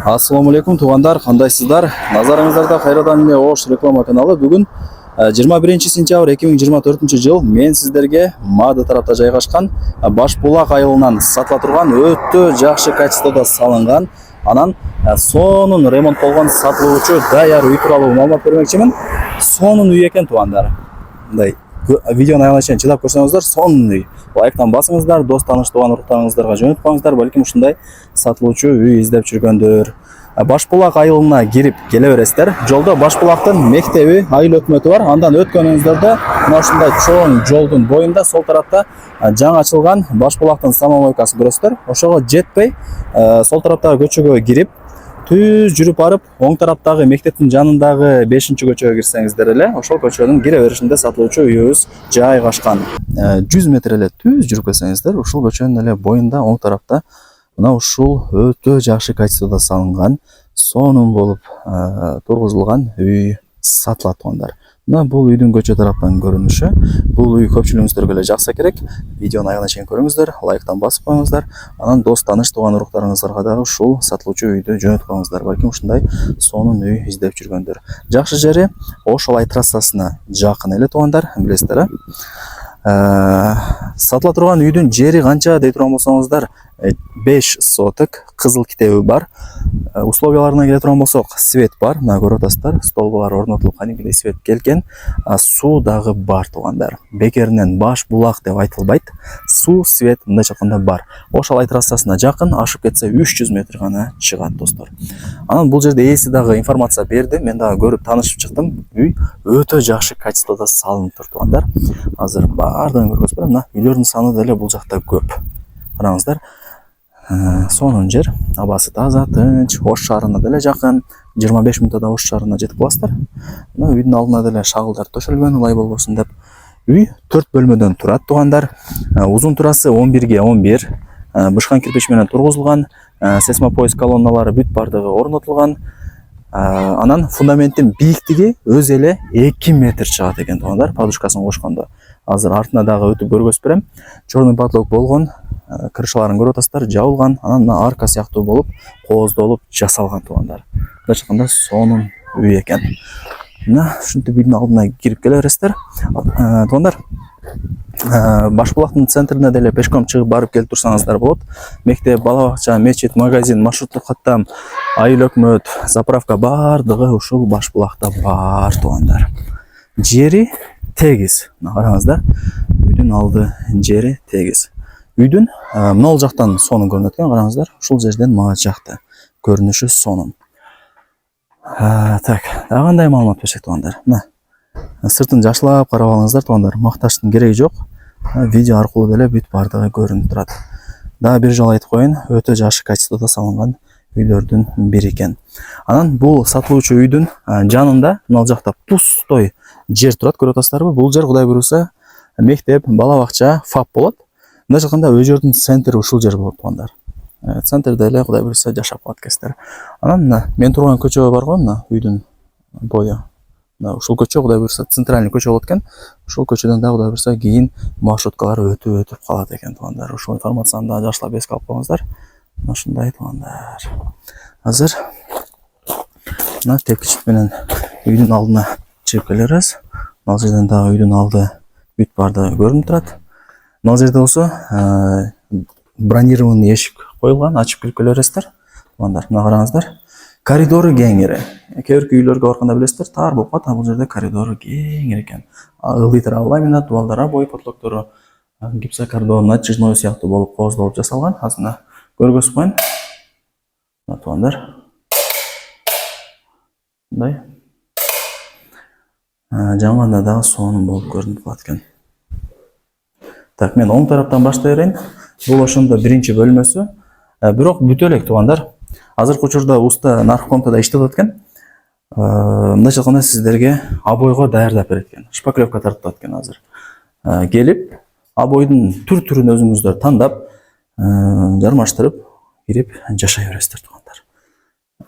Ассаламу алейкум туғандар, қандайсыздар? Назарыңыздарда қайрадан міне Ош реклама каналы. Бүгін 21 сентябрь 2024 жыл мен сіздерге Мады тарапта жайғашқан Башбулақ айылынан сатыла тұрған өтті жақсы качествода салынған, анан сонун ремонт болған сатылуучу даяр үй туралы маалымат бермекчимин. Сонун үй екен туғандар. Мындай видеоны аяғына чейин чыдап көрсөңүздөр, сонун үй. Лайктан басыңыздар, дос таныш туган уруктарыңыздарға жөнөтүп коюңуздар, балким ушундай сатылуучу үй издеп жүргөндөр. Башбулак айылына кирип келе бересиздер. Жолдо Башбулактын мектеби, айыл өкмөтү бар. Андан өткөнүңүздөрдө мына ушундай чоң жолдун боюнда сол тарапта жаңы ачылган Башбулактын самомойкасын көрөсүздөр. Ошого жетпей, сол тараптагы көчөгө кирип, түз жүрүп барып, оң тараптагы мектептин жанындагы 5-көчөгө кирсеңиздер эле, ошол көчөнүн кире беришинде сатылуучу үйүбүз жайгашкан. 100 метр эле түз жүрүп келсеңиздер, ушул көчөнүн эле боюнда оң тарапта мына ушул өтө жакшы качествода салынган, сонун болуп тургузулган үй сатылат тугандар. Мына бул үйдүн көчө тараптан көрүнүшү. Бул үй көпчүлүгүңүздөргө эле жакса керек. Видеону аягына чейин көрүңүздөр, лайктан басып коюңуздар. Анан дос таныш туган уруктарыңыздарга дагы ушул сатылуучу үйдү жөнөтүп коюңуздар. Балким ушундай сонун үй издеп жүргөндөр. Жакшы жери Ош Алай трассасына жакын эле тугандар, билесиздер. Сатыла турган үйдүн жери канча дей турган болсоңуздар, 5 соток кызыл китеби бар. Условияларына келе турган болсок, свет бар, мына көрүп атасыздар, столбалар орнотулуп, кадимкидей свет келген. Суу дагы бар тугандар. Бекеринен Башбулак деп айтылбайт. Суу, свет мындайча айтканда бар. Ош Алай трассасына жакын, ашып кетсе 300 метр гана чыгат достор. Анан бул жерде ээси дагы информация берди, мен дагы көрүп таанышып чыктым. Үй өтө жакшы качествода салынып тур тугандар. Азыр баардыгын көргөзүп берем. Мына үйлөрдүн саны деле бул жакта көп. Караңыздар. Сонун жер, абасы таза, тынч, Ош шаарына деле жакын, 25 мүнөттө Ош шаарына жетип каласыздар. Мына үйдүн алдына деле шагылдар төшөлгөн, улай болбосун деп. Үй 4 бөлмөдөн турат тугандар. Узун турасы 11ге 11, бышкан кирпич менен тургузулган, сейсмопоиск колонналары бүт бардыгы орнотулган. Анан фундаменттин бийиктиги өз эле 2 метр чыгат экен тугандар, подушкасын кошкондо. Азыр артына дагы өтүп көргөзүп берем. Чорный потолок болгон, крышаларын көрүп атасыздар, жабылган, анан мына арка сыяктуу болуп, кооздолуп жасалган тугандар. Мындайча айтканда сонун үй экен. Мына ушинтип үйдүн алдына кирип келе бересиздер. Тугандар, Башбулактын центрине деле пешком чыгып барып келип турсаңыздар болот. Мектеп, бала бакча, мечит, магазин, маршруттук каттам, айыл өкмөт, заправка бардыгы ушул Башбулакта бар тугандар. Жери тегиз. Караңыздар, үйдүн алды жери тегиз. Үйдүн мына жактан сонун көрүнөт экен, караңыздар. Ушул жерден мага жакты. Көрүнүшү сонун. Так, дагы кандай маалымат берсек тугандар. Мына сыртын жакшылап карап алыңыздар тугандар. Макташтын кереги жок. Видео аркылуу деле бүт бардыгы көрүнүп турат. Дагы бир жолу айтып коеюн, өтө жакшы качествода салынган үйлөрдүн бири экен. Анан бул сатылуучу үйдүн жанында мына жакта пустой жер турат, көрүп атасыздарбы? Бул жер Кудай буйруса мектеп, бала бакча, ФАП болот. Мындайча айтканда өжөрдүн центри ушул жер болот тугандар. Центрде эле Кудай буйруса жашап калат экенсиздер. Анан мына мен турган көчө бар го, мына үйдүн бою. Мына ушул көчө Кудай буйруса центральный көчө болот экен. Ушул көчөдөн дагы Кудай буйруса кийин маршруткалар өтүп калат экен тугандар. Ушул информацияны дагы жакшылап эске алып коюңуздар. Мына ушундай тугандар. Азыр мына тепкичтик менен үйдүн алдына чыгып келе беребиз. Мына жерден дагы үйдүн алды бүт бардыгы көрүнүп турат. Мына жерде болсо бронированный эшик коюлган, ачып кирип келе бересиздер. Тугандар, мына караңыздар. Коридору кеңири. Кээ-бирки үйлөргө барганда билесиздер, тар болуп калат, бул жерде коридору кеңири экен. Ылдыйтар ламинат, дуалдары бой потолоктору гипсокартон, натяжной сыяктуу болуп кооздолуп жасалган. Азыр мына көргөзүп коеюн. Мына тугандар. Мындай. Жаңганда дагы сонун болуп көрүнүп калат экен. Так, мен оң тараптан баштай берейин. Бул ошондо биринчи бөлмөсү. Бирок бүтө элек тугандар. Азыркы учурда уста наркомтада иштеп атат экен. Мындайча айтканда сиздерге обойго даярдап берет экен. Шпаклевка тартып экен азыр. Келип, обойдун түр-түрүн өзүңүздөр тандап, жармаштырып, кирип жашай бересиздер тугандар.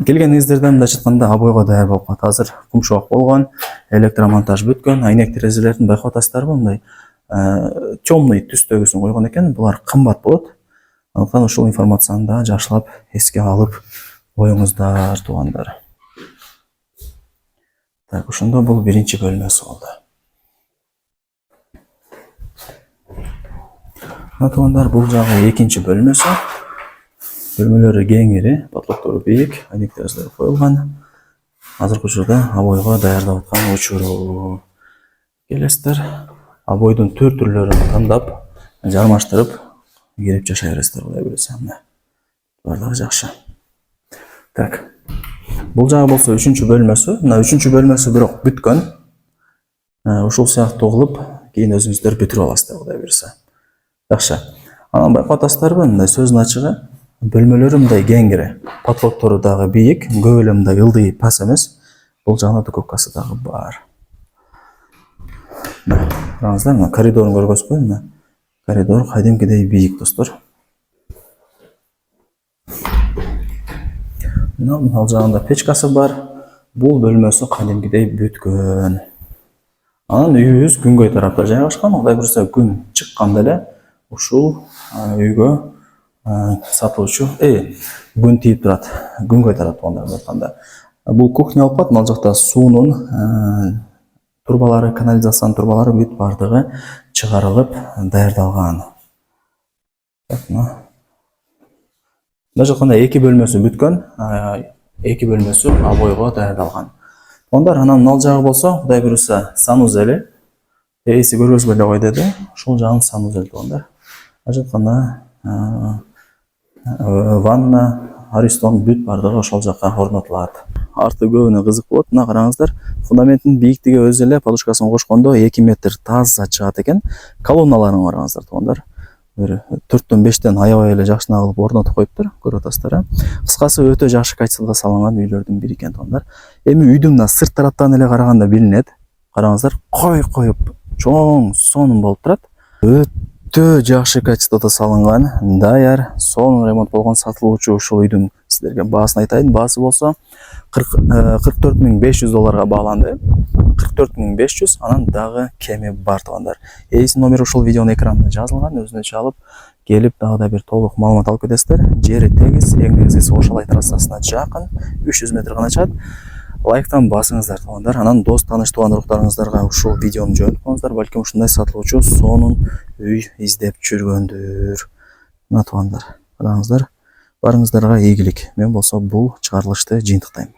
Келгениңиздерде мындайча айтканда обойго даяр болуп калат. Азыр кумшоок болгон, электромонтаж бүткөн, айнек терезелерин байкап атасыздарбы, мындай темный түстөгүсүн койгон экен. Булар кымбат болот. Андыктан ушул информацияны да жакшылап эске алып коюңуздар туугандар. Так, ошондо бул биринчи бөлмөсү болду. Туугандар, бул жагы экинчи бөлмөсү. Бөлмөлөрү кеңири, потолоктору бийик, айнектери коюлган. Азыркы учурда обойго даярдап аткан учуру. Келесиздер, обойдун түрлөрүн тандап, жармаштырып кирип жашай бересиздер, кудай буюрса. Бардыгы жакшы. Так. Бул жагы болсо үчүнчү бөлмөсү. Мына үчүнчү бөлмөсү бирок бүткөн. Ушул сыяктуу кылып, кийин өзүңүздөр бүтүрүп аласыздар, кудай буюрса. Жакшы. Анан байкап атасыздарбы, мындай сөздүн ачыгы, бөлмөлөрү мындай кеңири, потолоктору дагы бийик, көп эле мындай ылдый пас эмес. Бул жагына духовкасы дагы бар. Караңыздар, мына коридорун көргөзбөйм, мына. Коридор кадимкидей бийик, достор. Мына ал жагында печкасы бар. Бул бөлмөсү кадимкидей бүткөн. Анан үйүбүз күнгөй тарапта жайгашкан. Кудай буюрса, күн чыкканда эле ушул үйгө сатылуучу күн тийип турат. Күнгөй тарапта айтканда. Бул кухня алып калат, ал жакта суунун турбалары, канализациянын турбалары бүт бардыгы чыгарылып, даярдалган. Мына жакта эки бөлмөсү бүткөн, эки бөлмөсү обойго даярдалган. Ондар анан ал жагы болсо, кудай буюрса, санузели. Эси көргөзбөй эле кой деди. Ушул жагын санузел туугандар. Ажатканда ванна, аристон бүт бардыгы ошол жакка орнотулат. Арты көбүнө кызык болот. Мына караңыздар, фундаментин бийиктиги өзү эле подушкасын кошкондо 2 метр таза чыгат экен. Колонналарын караңыздар туугандар. 4-5тен аябай эле жакшына кылып орнотуп коюптур, көрүп атасыздар. Кыскасы өтө жакшы качествода салынган үйлөрдүн бири экен туугандар. Эми үйдүн сырт тараптан эле караганда билинет. Караңыздар, коюп чоң сонун болуп турат. Өтө жакшы качествода салынган, даяр, сонун ремонт болгон сатылуучу ушул үйдүн сиздерге баасын айтайын. Баасы болсо $44,500 бааланды. 44,500, анан дагы кеми бар туугандар. Эйсинин номери ушул видеонун экранында жазылган, өзүнө чалып келип дагы да бир толук маалымат алып кетесиздер. Жери тегиз, эң негизгиси Ошалай трассасына жакын, 300 метр гана чыгат. Лайктан басыңыздар туугандар. Анан дос таныш туугандарыңыздарга ушул видеону жөнөтүп коюңуздар, балким ушундай сатылуучу сонун үй издеп жүргөндүр. Мына туугандар, караңыздар, барыңыздарга ийгилик. Мен болсо бул чыгарылышты жыйынтыктайм.